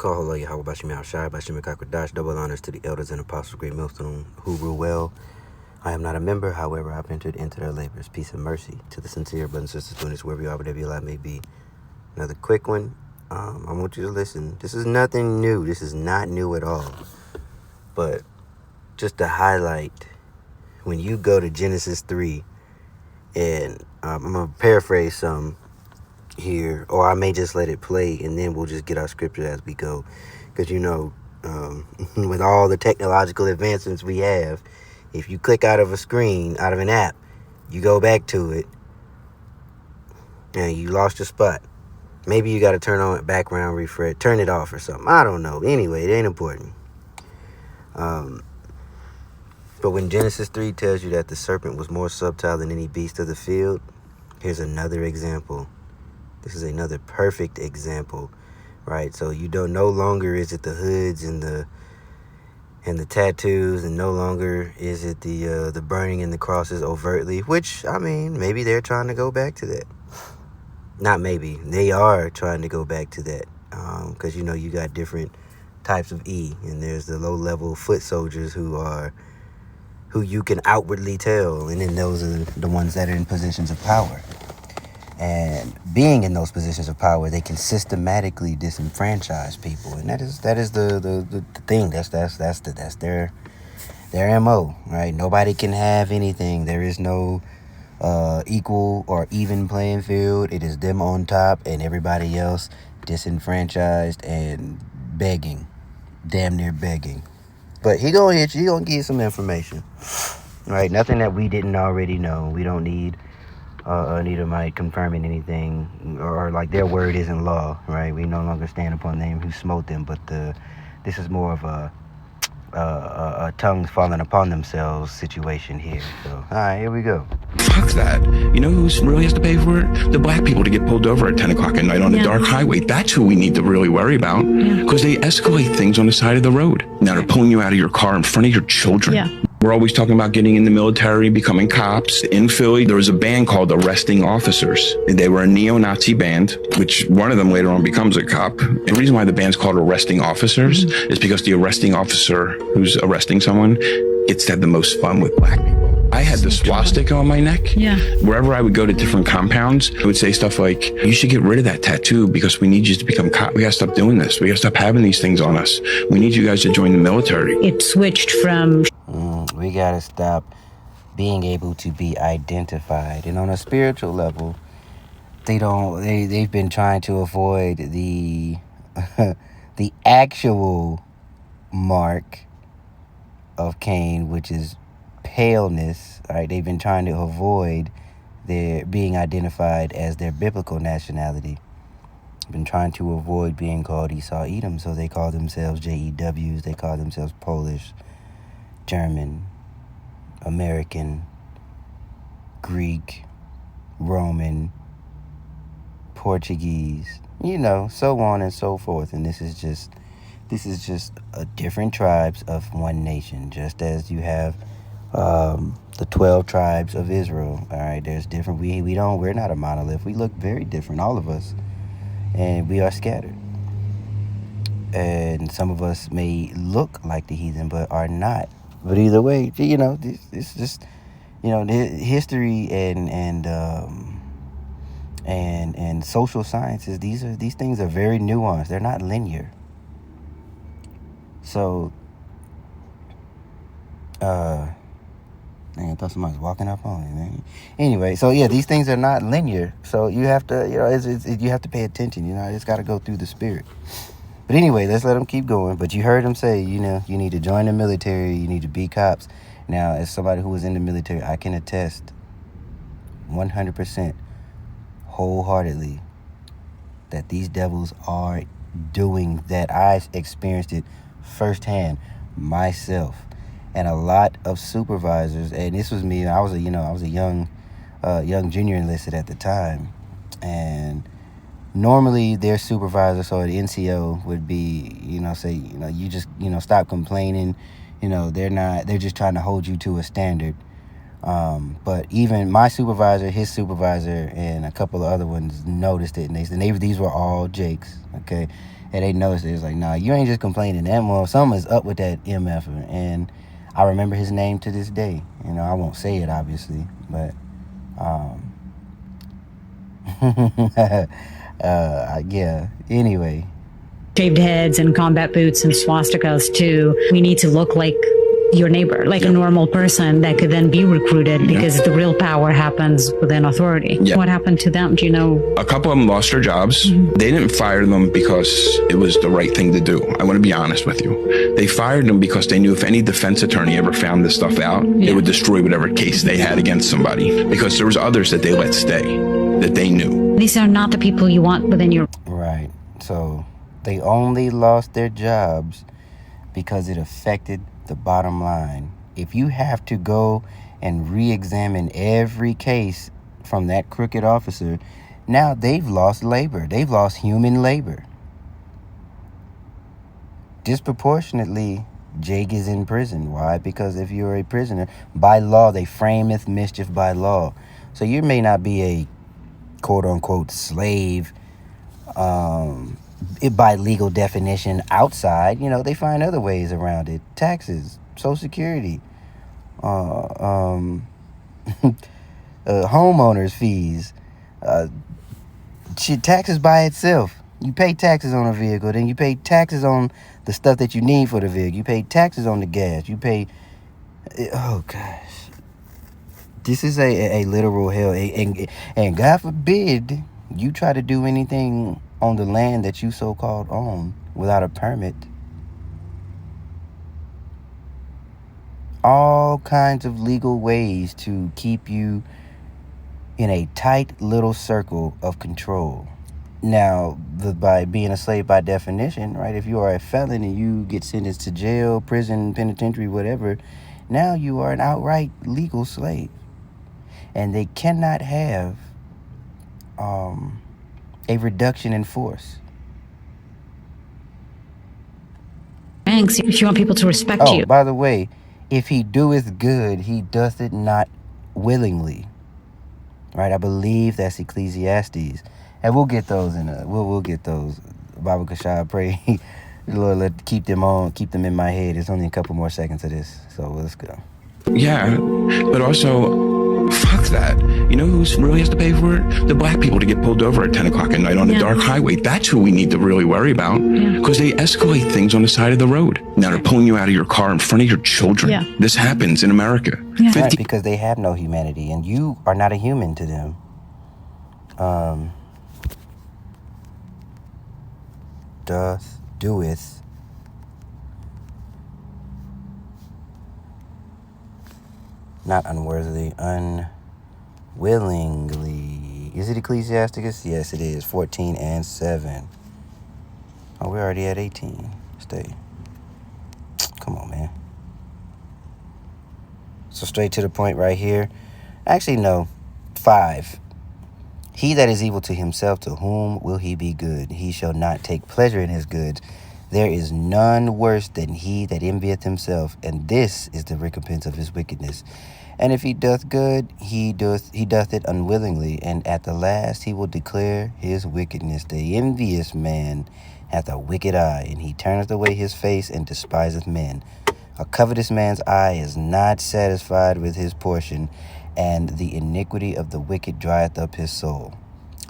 Kahalo Yahweh Bashim Shai Bashim Kakwadash. Double honors to the elders and apostles, great millstone, who rule well. I am not a member, however, I've entered into their labors. Peace and mercy to the sincere brothers and sisters doing this wherever you are, whatever your life may be. Another quick one. I want you to listen. This is nothing new. This is not new at all. But just to highlight, when you go to Genesis 3, and I'm going to paraphrase some here, or I may just let it play, and then we'll just get our scripture as we go. Because, with all the technological advancements we have, if you click out of a screen, out of an app, you go back to it, and you lost your spot. Maybe you got to turn on background refresh, turn it off or something. I don't know. Anyway, it ain't important. But when Genesis 3 tells you that the serpent was more subtle than any beast of the field, here's another example. This is another perfect example, right? So you don't, no longer is it the hoods and the tattoos, and no longer is it the burning and the crosses overtly, which, I mean, maybe they're trying to go back to that. Not maybe. They are trying to go back to that. Because, you got different types of E, and there's the low-level foot soldiers who you can outwardly tell, and then those are the ones that are in positions of power. And being in those positions of power, they can systematically disenfranchise people, and that is the thing. That's their MO, right? Nobody can have anything. There is no equal or even playing field. It is them on top and everybody else disenfranchised and begging, damn near begging. But he gonna hit you. He gonna give you some information, right? Nothing that we didn't already know. We don't need Anita might confirming anything, or like their word isn't law, right? We no longer stand upon them who smote them, but this is more of a tongues falling upon themselves situation here. So, all right, here we go. Fuck that. You know who really has to pay for it? The black people to get pulled over at 10 o'clock at night on a dark highway. That's who we need to really worry about, because they escalate things on the side of the road. Now they're pulling you out of your car in front of your children. Yeah. We're always talking about getting in the military, becoming cops. In Philly, there was a band called Arresting Officers. They were a neo-Nazi band, which one of them later on becomes a cop. And the reason why the band's called Arresting Officers is because the arresting officer who's arresting someone gets to have the most fun with black people. I had the swastika on my neck. Yeah. Wherever I would go to different compounds, I would say stuff like, you should get rid of that tattoo because we need you to become cop. We gotta stop doing this. We gotta stop having these things on us. We need you guys to join the military. It switched from... We gotta stop being able to be identified. And on a spiritual level, they've been trying to avoid the the actual mark of Cain, which is paleness. All right, they've been trying to avoid their being identified as their biblical nationality. Been trying to avoid being called Esau Edom, so they call themselves JEWs. They call themselves Polish, German, American, Greek, Roman, Portuguese, so on and so forth. And this is just a different tribes of one nation, just as you have the 12 tribes of Israel. All right, there's different. We're not a monolith. We look very different, all of us, and we are scattered. And some of us may look like the heathen, but are not. But either way, it's just, history and social sciences. These things are very nuanced. They're not linear. So, I thought somebody was walking up on me, man. Anyway, so yeah, these things are not linear. So you have to, you have to pay attention. It's got to go through the spirit. But anyway, let's let them keep going. But you heard him say, you need to join the military. You need to be cops. Now, as somebody who was in the military, I can attest 100% wholeheartedly that these devils are doing that. I experienced it firsthand myself. And a lot of supervisors, and this was me. I was a young junior enlisted at the time, and normally their supervisor, so the NCO would be, say, you just, stop complaining. They're just trying to hold you to a standard. But even my supervisor, his supervisor, and a couple of other ones noticed it, and these were all Jakes, okay? And they noticed it. It's like, nah, you ain't just complaining that more. Something's up with that MFer. And I remember his name to this day. You know, I won't say it, obviously. But, yeah. Anyway. Shaved heads and combat boots and swastikas too. We need to look like your neighbor, like a normal person that could then be recruited because the real power happens within authority. What happened to them? Do you know? A couple of them lost their jobs. They didn't fire them because it was the right thing to do. I want to be honest with you. They fired them because they knew if any defense attorney ever found this stuff out, it would destroy whatever case they had against somebody, because there was others that they let stay that they knew. These are not the people you want within your... Right. So they only lost their jobs because it affected the bottom line. If you have to go and re-examine every case from that crooked officer, now they've lost labor. They've lost human labor. Disproportionately, Jake is in prison. Why? Because if you're a prisoner, by law, they frameth mischief by law. So you may not be a quote-unquote slave by legal definition outside. You know, they find other ways around it. Taxes, Social Security, homeowners fees, taxes by itself. You pay taxes on a vehicle, then you pay taxes on the stuff that you need for the vehicle. You pay taxes on the gas. You pay... Oh, gosh. This is a literal hell. And God forbid you try to do anything on the land that you so-called own without a permit. All kinds of legal ways to keep you in a tight little circle of control. Now, by being a slave by definition, right, if you are a felon and you get sentenced to jail, prison, penitentiary, whatever, now you are an outright legal slave. And they cannot have a reduction in force. Thanks. If you want people to respect you. Oh, by the way, if he doeth good, he doth it not willingly. Right? I believe that's Ecclesiastes. And we'll get those we'll get those. Baba Kashab, pray Lord, keep them in my head. There's only a couple more seconds of this, so let's go. Yeah, but also, fuck that. You know who really has to pay for it? The black people to get pulled over at 10 o'clock at night on a dark highway. That's who we need to really worry about, because they escalate things on the side of the road. Now they're pulling you out of your car in front of your children. This happens in America. Right, because they have no humanity, and you are not a human to them. Doeth not unworthily, unwillingly. Is it Ecclesiasticus? Yes, it is. 14 and 7. Oh, we're already at 18. Stay. Come on, man. So straight to the point right here. Actually, no. 5. He that is evil to himself, to whom will he be good? He shall not take pleasure in his goods. There is none worse than he that envieth himself, and this is the recompense of his wickedness. And if he doth good, he doth it unwillingly, and at the last he will declare his wickedness. The envious man hath a wicked eye, and he turneth away his face and despiseth men. A covetous man's eye is not satisfied with his portion, and the iniquity of the wicked drieth up his soul.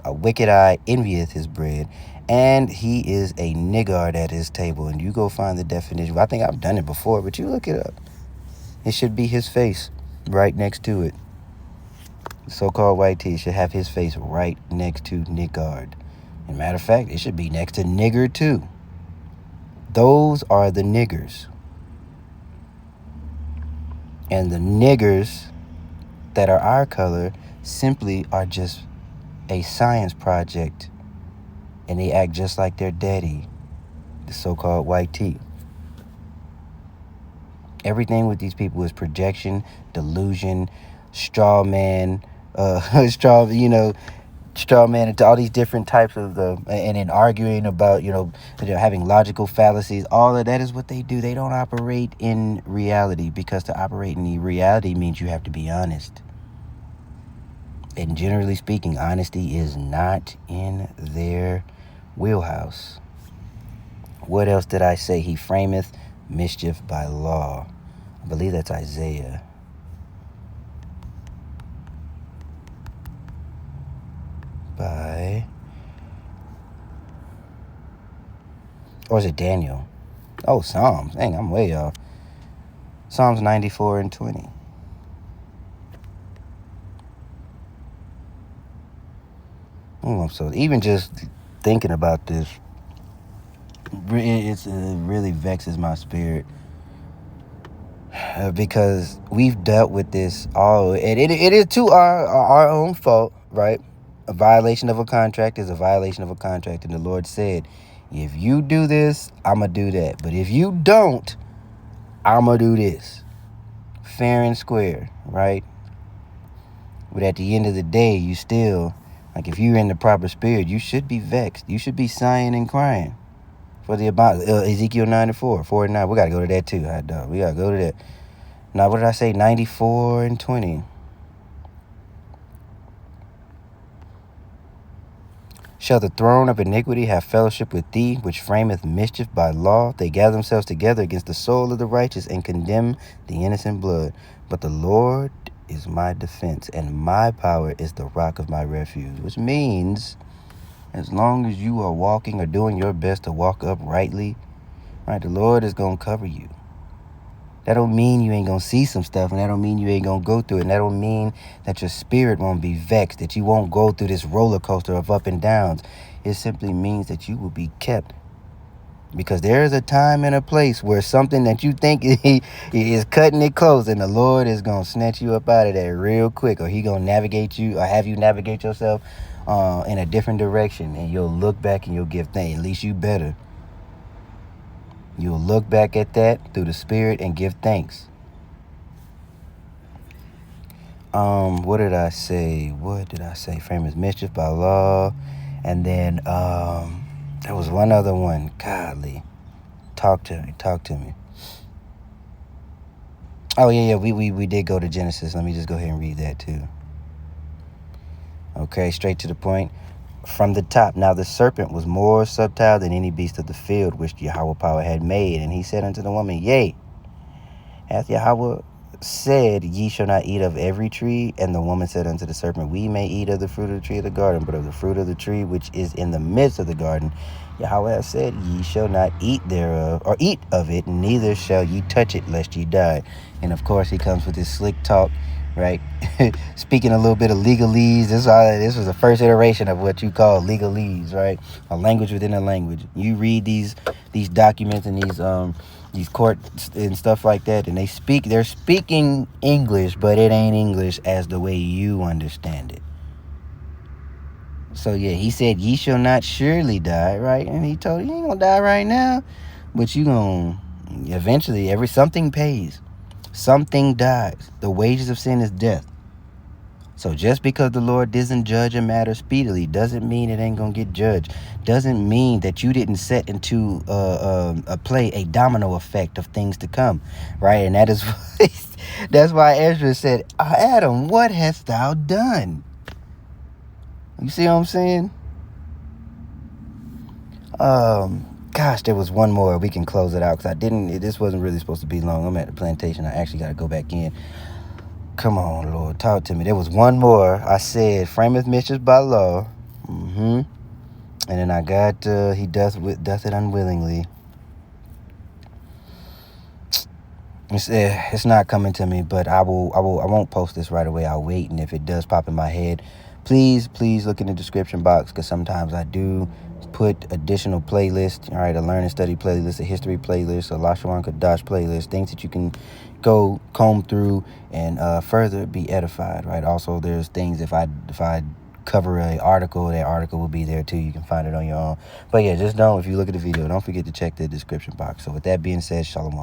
A wicked eye envieth his bread, and he is a niggard at his table. And you go find the definition. I think I've done it before, but you look it up. It should be his face right next to it. The so-called white tee should have his face right next to niggard. As a matter of fact, it should be next to nigger too. Those are the niggers. And the niggers that are our color simply are just a science project, and they act just like their daddy, the so-called white tee. Everything with these people is projection, delusion, straw man, straw man into all these different types of and in arguing about, having logical fallacies. All of that is what they do. They don't operate in reality, because to operate in the reality means you have to be honest. And generally speaking, honesty is not in their wheelhouse. What else did I say? He frameth mischief by law. I believe that's Isaiah. Or is it Daniel? Oh, Psalms. Dang, I'm way off. Psalms 94 and 20. So even just thinking about this, it really vexes my spirit. Because we've dealt with this all, and it is to our own fault, right? A violation of a contract is a violation of a contract, and the Lord said, if you do this, I'm going to do that. But if you don't, I'm going to do this. Fair and square, right? But at the end of the day, you still, like if you're in the proper spirit, you should be vexed. You should be sighing and crying for the Ezekiel 94, 4 and 9. We got to go to that too, hot dog. We got to go to that. Now, what did I say? 94 and 20. Shall the throne of iniquity have fellowship with thee, which frameth mischief by law? They gather themselves together against the soul of the righteous and condemn the innocent blood. But the Lord is my defense, and my power is the rock of my refuge. Which means, as long as you are walking or doing your best to walk uprightly, right, the Lord is going to cover you. That don't mean you ain't going to see some stuff, and that don't mean you ain't going to go through it, and that don't mean that your spirit won't be vexed, that you won't go through this roller coaster of up and downs. It simply means that you will be kept. Because there is a time and a place where something that you think is cutting it close, and the Lord is going to snatch you up out of there real quick, or he going to navigate you, or have you navigate yourself in a different direction, and you'll look back and you'll give thanks. At least you better. You'll look back at that through the Spirit and give thanks. What did I say? Frame is mischief by law. And then there was one other one. Godly. Talk to me. Oh, yeah, we did go to Genesis. Let me just go ahead and read that too. Okay, straight to the point. From the top. Now the serpent was more subtle than any beast of the field which Yahweh power had made. And he said unto the woman, Yea, hath Yahweh said, Ye shall not eat of every tree? And the woman said unto the serpent, We may eat of the fruit of the tree of the garden, but of the fruit of the tree which is in the midst of the garden, Yahweh hath said, Ye shall not eat thereof, or eat of it, neither shall ye touch it, lest ye die. And of course he comes with this slick talk, right? Speaking a little bit of legalese. This was the first iteration of what you call legalese, right? A language within a language. You read these documents and these courts and stuff like that, and they're speaking English, but it ain't English as the way you understand it. So yeah, he said, Ye shall not surely die, right? And he told you ain't gonna die right now, but you gonna eventually something pays. Something dies. The wages of sin is death. So just because the Lord doesn't judge a matter speedily doesn't mean it ain't gonna get judged. Doesn't mean that you didn't set into a play a domino effect of things to come, right? And that is that's why Ezra said, Adam, what hast thou done? You see what I'm saying? Gosh, there was one more. We can close it out because this wasn't really supposed to be long. I'm at the plantation. I actually got to go back in. Come on, Lord, talk to me. There was one more. I said, frameth mischief by law. And then I got, he doth it unwillingly. It's not coming to me, but I won't post this right away. I'll wait, and if it does pop in my head, please look in the description box, because sometimes I do put additional playlists, all right, a learn and study playlist, a history playlist, a Lashawan Kadash playlist, things that you can go comb through and further be edified, right? Also, there's things, if I cover an article, that article will be there too. You can find it on your own. But yeah, if you look at the video, don't forget to check the description box. So with that being said, Shalom.